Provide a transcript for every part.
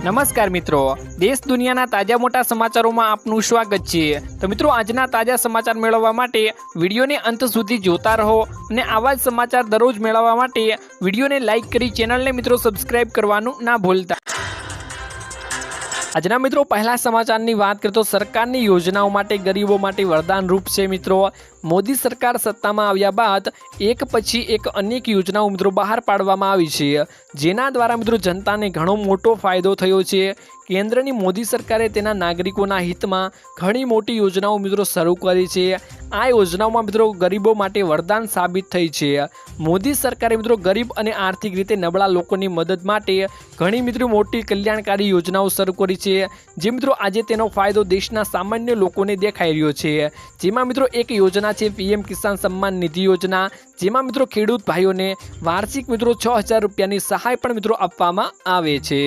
નમસ્કાર મિત્રો, દેશ દુનિયાના તાજા મોટા સમાચારોમાં આપનું સ્વાગત છે। તો મિત્રો, આજના તાજા સમાચાર મેળવવા માટે વિડીયોને અંત સુધી જોતા રહો અને આવા જ સમાચાર દરરોજ મેળવવા માટે વિડીયોને લાઇક કરી ચેનલને મિત્રો સબસ્ક્રાઇબ કરવાનું ના ભૂલતા। આજના મિત્રો પહેલા સમાચારની વાત કરીએ તો સરકારની યોજનાઓ માટે ગરીબો માટે વરદાન રૂપ છે। મિત્રો, મોદી સરકાર સત્તામાં આવ્યા બાદ એક પછી એક અનેક યોજનાઓ મિત્રો બહાર પાડવામાં આવી છે, જેના દ્વારા મિત્રો જનતાને ઘણો મોટો ફાયદો થયો છે। કેન્દ્રની મોદી સરકારે તેના નાગરિકોના હિતમાં ઘણી મોટી યોજનાઓ મિત્રો શરૂ કરી છે। આ યોજનાઓમાં મિત્રો ગરીબો માટે વરદાન સાબિત થઈ છે। મોદી સરકારે મિત્રો ગરીબ અને આર્થિક રીતે નબળા લોકોની મદદ માટે ઘણી મિત્રો મોટી કલ્યાણકારી યોજનાઓ શરૂ કરી છે, જે મિત્રો આજે તેનો ફાયદો દેશના સામાન્ય લોકોને દેખાઈ રહ્યો છે। જેમાં મિત્રો એક યોજના છે પીએમ કિસાન સન્માન નિધિ યોજના, જેમાં મિત્રો ખેડૂત ભાઈઓને વાર્ષિક મિત્રો 6000 રૂપિયાની સહાય પણ મિત્રો આપવામાં આવે છે।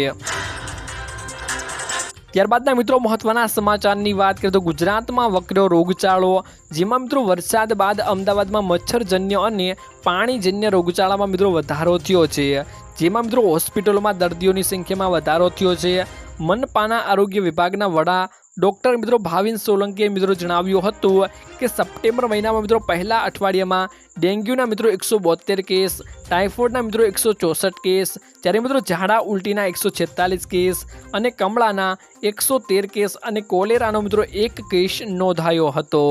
ત્યારબાદના મિત્રો મહત્વના સમાચારની વાત કરીએ તો ગુજરાતમાં વકર્યો રોગચાળો, જેમાં મિત્રો વરસાદ બાદ અમદાવાદમાં મચ્છરજન્ય અને પાણીજન્ય રોગચાળામાં મિત્રો વધારો થયો છે, જેમાં મિત્રો હોસ્પિટલોમાં દર્દીઓની સંખ્યામાં વધારો થયો છે। મનપાના આરોગ્ય વિભાગના વડા ડૉક્ટર મિત્રો ભાવિન સોલંકીએ મિત્રો જણાવ્યું હતું કે સપ્ટેમ્બર મહિનામાં મિત્રો પહેલા અઠવાડિયામાં ડેન્ગ્યુના મિત્રો 172 કેસ, ટાઇફોઇડના મિત્રો 164 કેસ, જ્યારે મિત્રો ઝાડા ઉલટીના 146 કેસ અને કમળાના 113 કેસ અને કોલેરાનો મિત્રો 1 કેસ નોંધાયો હતો।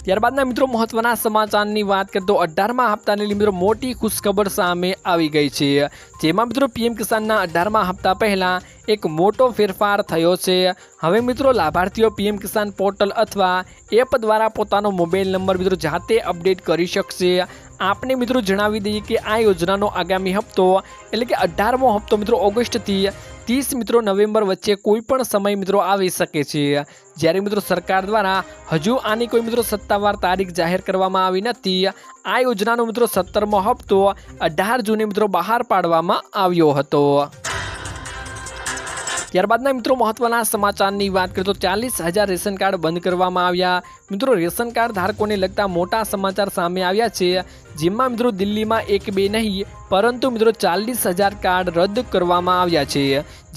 ત્યારબાદના મિત્રો મહત્વના સમાચારની વાત કરીએ તો 18મા હપ્તાની મિત્રો મોટી ખુશખબર સામે આવી ગઈ છે, જેમાં મિત્રો પીએમ કિસાનના 18મા હપ્તા પહેલા એક મોટો ફેરફાર થયો છે। હવે મિત્રો લાભાર્થીઓ પીએમ કિસાન પોર્ટલ અથવા એપ દ્વારા પોતાનો મોબાઈલ નંબર મિત્રો જાતે અપડેટ કરી શકશે। આપને મિત્રો જણાવી દઈએ કે આ યોજનાનો આગામી હપ્તો એટલે કે 18મો હપ્તો મિત્રો ઓગસ્ટથી 30 મિત્રો નવેમ્બર વચ્ચે કોઈ પણ સમય મિત્રો આવી શકે છે, જ્યારે મિત્રો સરકાર દ્વારા હજુ આની કોઈ મિત્રો સત્તાવાર તારીખ જાહેર કરવામાં આવી નથી। આ યોજનાનો મિત્રો 17મો હપ્તો 18 જૂને મિત્રો બહાર પાડવામાં આવ્યો હતો। ત્યારબાદના મિત્રો મહત્વના સમાચારની વાત કરીએ તો 40,000 રેશન કાર્ડ બંધ કરવામાં આવ્યા। મિત્રો રેશન કાર્ડ ધારકોને લગતા મોટા સમાચાર સામે આવ્યા છે, જેમાં મિત્રો દિલ્હીમાં 1-2 નહીં પરંતુ મિત્રો 40,000 કાર્ડ રદ કરવામાં આવ્યા છે,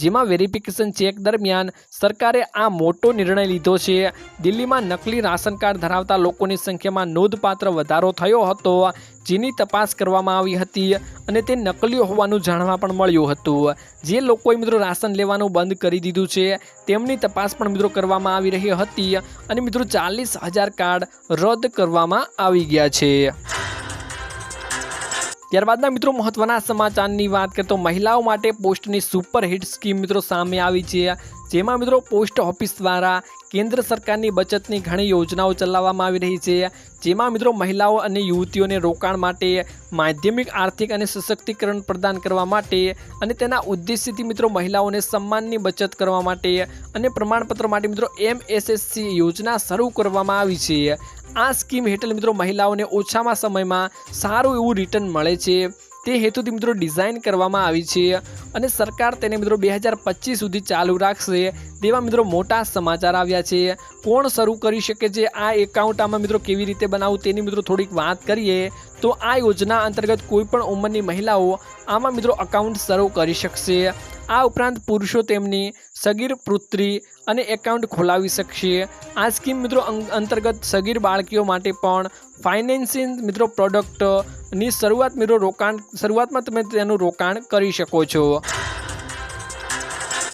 જેમાં વેરિફિકેશન ચેક દરમિયાન સરકારે આ મોટો નિર્ણય લીધો છે। દિલ્હીમાં નકલી રાશન કાર્ડ ધરાવતા લોકોની સંખ્યામાં નોંધપાત્ર વધારો થયો હતો, જેની તપાસ કરવામાં આવી હતી અને તે નકલી હોવાનું જાણવા પણ મળ્યું હતું। જે લોકોએ મિત્રો રાશન લેવાનું બંધ કરી દીધું છે તેમની તપાસ પણ મિત્રો કરવામાં આવી રહી હતી અને મિત્રો 40,000 કાર્ડ રદ કરવામાં આવી ગયા છે। ત્યારબાદના મિત્રો મહત્વના સમાચારની વાત કરીએ તો મહિલાઓ માટે પોસ્ટની સુપરહિટ સ્કીમ મિત્રો સામે આવી છે, જેમાં મિત્રો પોસ્ટ ઓફિસ દ્વારા કેન્દ્ર સરકારની બચતની ઘણી યોજનાઓ ચલાવવામાં આવી રહી છે, જેમાં મિત્રો મહિલાઓ અને યુવતીઓને રોકાણ માટે, માધ્યમિક આર્થિક અને સશક્તિકરણ પ્રદાન કરવા માટે અને તેના ઉદ્દેશ્યથી મિત્રો મહિલાઓને સન્માનની બચત કરવા માટે અને પ્રમાણપત્ર માટે મિત્રો MSSC યોજના શરૂ કરવામાં આવી છે। આ સ્કીમ હેઠળ મિત્રો મહિલાઓને ઓછામાં સમયમાં સારું એવું રિટર્ન મળે છે, તે હેતુથી મિત્રો ડિઝાઇન કરવામાં આવી છે અને સરકાર તેને મિત્રો 2025 સુધી ચાલુ રાખશે તેવા મિત્રો મોટા સમાચાર આવ્યા છે। કોણ શરૂ કરી શકે છે આ એકાઉન્ટ, આમાં મિત્રો કેવી રીતે બનાવવું તેની મિત્રો થોડીક વાત કરીએ તો આ યોજના અંતર્ગત કોઈ પણ ઉંમરની મહિલાઓ આમાં મિત્રો અકાઉન્ટ શરૂ કરી શકશે। આ ઉપરાંત પુરુષો તેમની સગીર પુત્રી અને એકાઉન્ટ ખોલાવી શકશે। આ સ્કીમ મિત્રો અંતર્ગત સગીર બાળકીઓ માટે પણ ફાઇનાન્સિંગ મિત્રો પ્રોડક્ટની શરૂઆતમાં તમે તેનું રોકાણ કરી શકો છો।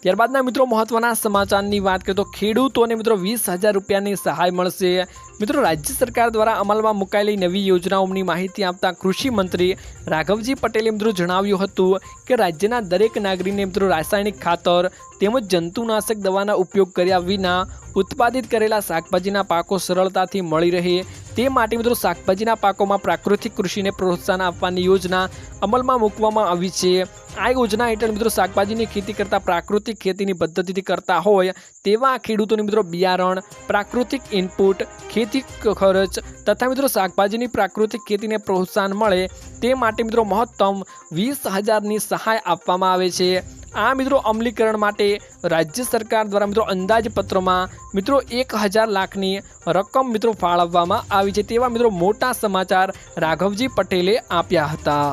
ત્યારબાદના મિત્રો મહત્વના સમાચારની વાત કરીએ તો ખેડૂતોને મિત્રો 20,000 રૂપિયાની સહાય મળશે। મિત્રો રાજ્ય સરકાર દ્વારા અમલમાં મુકાયેલી નવી યોજનાઓની માહિતી આપતા કૃષિ મંત્રી રાઘવજી પટેલે મિત્રો જણાવ્યું હતું કે રાજ્યના દરેક નાગરિકને મિત્રો રાસાયણિક ખાતર તેમજ જંતુનાશક દવાના ઉપયોગ કર્યા વિના ઉત્પાદિત કરેલા શાકભાજીના પાકો સરળતાથી મળી રહે તે માટે મિત્રો શાકભાજીના પાકોમાં પ્રાકૃતિક કૃષિને પ્રોત્સાહન આપવાની યોજના અમલમાં મૂકવામાં આવી છે। આ યોજના હેઠળ મિત્રો શાકભાજીની ખેતી કરતા પ્રાકૃતિક ખેતીની પદ્ધતિથી કરતા હોય તેવા ખેડૂતોને મિત્રો બિયારણ, પ્રાકૃતિક ઇનપુટ, ખેતી ખર્ચ તથા મિત્રો શાકભાજીની પ્રાકૃતિક ખેતીને પ્રોત્સાહન મળે તે માટે મિત્રો મહત્તમ 20,000ની સહાય આપવામાં આવે છે। આ મિત્રો અમલીકરણ માટે રાજ્ય સરકાર દ્વારા મિત્રો અંદાજપત્રમાં મિત્રો 1,000 લાખની રકમ મિત્રો ફાળવવામાં આવી છે તેવા મિત્રો મોટા સમાચાર રાઘવજી પટેલે આપ્યા હતા।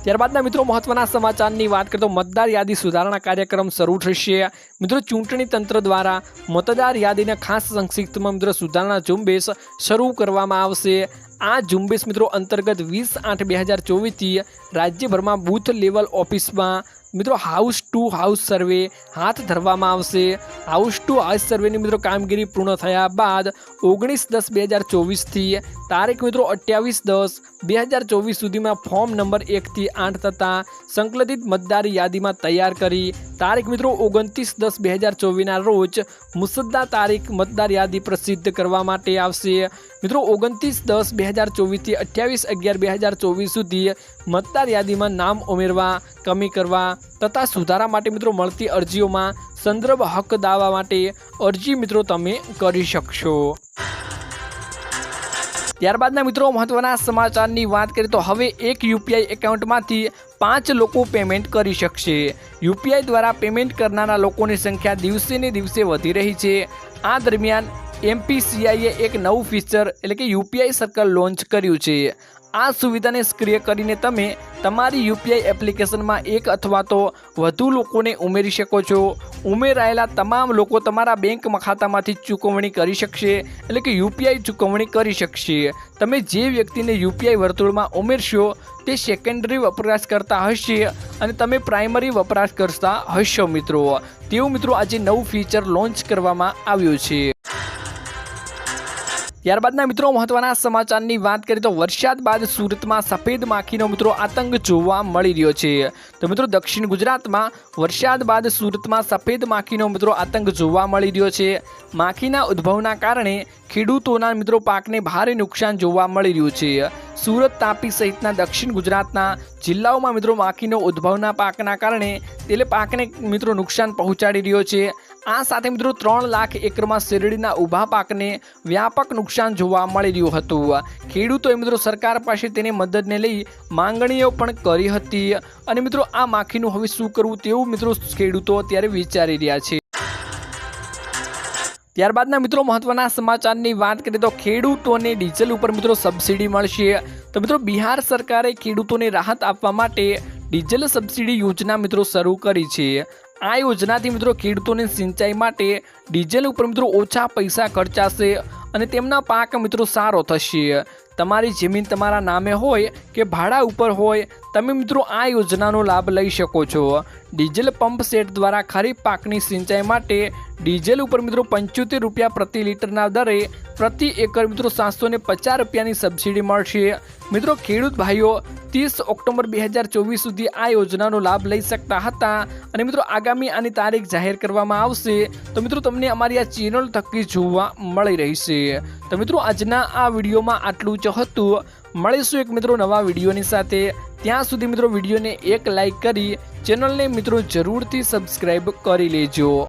ત્યારબાદના મિત્રો મહત્વના સમાચારની વાત કરીએ તો મતદાર યાદી સુધારણા કાર્યક્રમ શરૂ થશે। મિત્રો ચૂંટણી તંત્ર દ્વારા મતદાર યાદીના ખાસ સંક્ષિપ્તમાં મિત્રો સુધારણા ઝુંબેશ શરૂ કરવામાં આવશે। આ ઝુંબેશ મિત્રો અંતર્ગત 20/8/2024થી રાજ્યભરમાં બૂથ લેવલ ઓફિસમાં મિત્રો હાઉસ ટુ હાઉસ સર્વે હાથ ધરવામાં આવશે। હાઉસ ટુ હાઉસ સર્વેની મિત્રો કામગીરી પૂર્ણ થયા બાદ 19/10/2024થી તારીખ મિત્રો 28/10/2024 સુધીમાં ફોર્મ નંબર 1થી 8 થતાં સંકલિત મતદાર યાદીમાં તૈયાર કરી તારીખ મિત્રો 29/10/2024ના રોજ મુસદ્દા તારીખ મતદાર યાદી પ્રસિદ્ધ કરવા માટે આવશે। મિત્રો 29/10/2024થી 28/11/2024 સુધી મતદાર યાદીમાં નામ ઉમેરવા, કમી કરવા તથા સુધારા માટે મિત્રો મળતી અરજીઓમાં સંદર્ભ હક દાવા માટે અરજી મિત્રો તમે કરી શકશો। ત્યારબાદના મિત્રો મહત્વના સમાચારની વાત કરીએ તો હવે એક યુપીઆઈ એકાઉન્ટમાંથી 5 લોકો પેમેન્ટ કરી શકશે। યુપીઆઈ દ્વારા પેમેન્ટ કરનારા લોકોની સંખ્યા દિવસે ને દિવસે વધી રહી છે। આ દરમિયાન એમપીસીઆઈએ એક નવું ફીચર એટલે કે યુપીઆઈ સર્કલ લોન્ચ કર્યું છે। આ સુવિધાને સક્રિય કરીને તમે તમારી યુપીઆઈ એપ્લિકેશનમાં એક અથવા તો વધુ લોકોને ઉમેરી શકો છો। ઉમેરાયેલા તમામ લોકો તમારા બેંક ખાતામાંથી ચૂકવણી કરી શકશે એટલે કે યુપીઆઈ ચૂકવણી કરી શકશે। તમે જે વ્યક્તિને યુપીઆઈ વર્તુળમાં ઉમેરશો તે સેકન્ડરી વપરાશકર્તા હશે અને તમે પ્રાઇમરી વપરાશકર્તા હશો મિત્રો। તેવું મિત્રો આજે નવું ફીચર લોન્ચ કરવામાં આવ્યું છે। ત્યારબાદના મિત્રો મહત્વના સમાચારની વાત કરીએ તો વરસાદ બાદ સુરતમાં સફેદ માખીનો મિત્રો આતંક જોવા મળી રહ્યો છે। તો મિત્રો દક્ષિણ ગુજરાતમાં વરસાદ બાદ સુરતમાં સફેદ માખીનો મિત્રો આતંક જોવા મળી રહ્યો છે। માખીના ઉદ્ભવના કારણે ખેડૂતોના મિત્રો પાકને ભારે નુકસાન જોવા મળી રહ્યું છે। સુરત, તાપી સહિતના દક્ષિણ ગુજરાતના જિલ્લાઓમાં મિત્રો માખીનો ઉદ્ભવના પાકના કારણે તેલે પાકને મિત્રો નુકસાન પહોંચાડી રહ્યો છે। આ સાથે મિત્રો 3 લાખ એકરમાં શેરડીના ઊભા પાકને વ્યાપક નુકસાન જોવા મળી રહ્યું હતું। ખેડૂતોએ મિત્રો સરકાર પાસે તેની મદદને લઈ માંગણીઓ પણ કરી હતી અને મિત્રો આ માખીનું હવે શું કરવું તેવું મિત્રો ખેડૂતો અત્યારે વિચારી રહ્યા છે। ત્યારબાદના મિત્રો મહત્વના સમાચારની વાત કરીએ તો ખેડૂતોને ડીઝલ ઉપર મિત્રો સબસિડી મળશે। તો મિત્રો બિહાર સરકારે ખેડૂતોને રાહત આપવા માટે ડીઝલ સબસિડી યોજના મિત્રો શરૂ કરી છે। આ યોજનાથી મિત્રો ખેડૂતોને સિંચાઈ માટે ડીઝલ ઉપર મિત્રો ઓછા પૈસા ખર્ચાશે અને તેમના પાક મિત્રો સારો થશે। તમારી જમીન તમારા નામે હોય કે ભાડા ઉપર હોય તમે મિત્રો આ યોજનાનો લાભ લઈ શકો છો। ડીઝલ પંપ સેટ દ્વારા ખરીફ પાકની સિંચાઈ માટે ડીઝલ ઉપર મિત્રો 75 રૂપિયા પ્રતિ લીટરના દરે પ્રતિ એકર મિત્રો 750 રૂપિયાની સબસિડી મળશે। મિત્રો ખેડૂત ભાઈઓ 30 ઓક્ટોબર 2024 સુધી આ યોજનાનો લાભ લઈ શકતા હતા અને મિત્રો આગામી આની તારીખ જાહેર કરવામાં આવશે તો મિત્રો તમને અમારી આ ચેનલ થકી જોવા મળી રહેશે। તો મિત્રો આજના આ વિડીયોમાં આટલું જ હતું। મળીશું એક મિત્રો નવા વિડીયોની સાથે। ત્યાં સુધી મિત્રો વિડીયોને એક લાઈક કરી ચેનલને મિત્રો જરૂરથી સબસ્ક્રાઈબ કરી લેજો।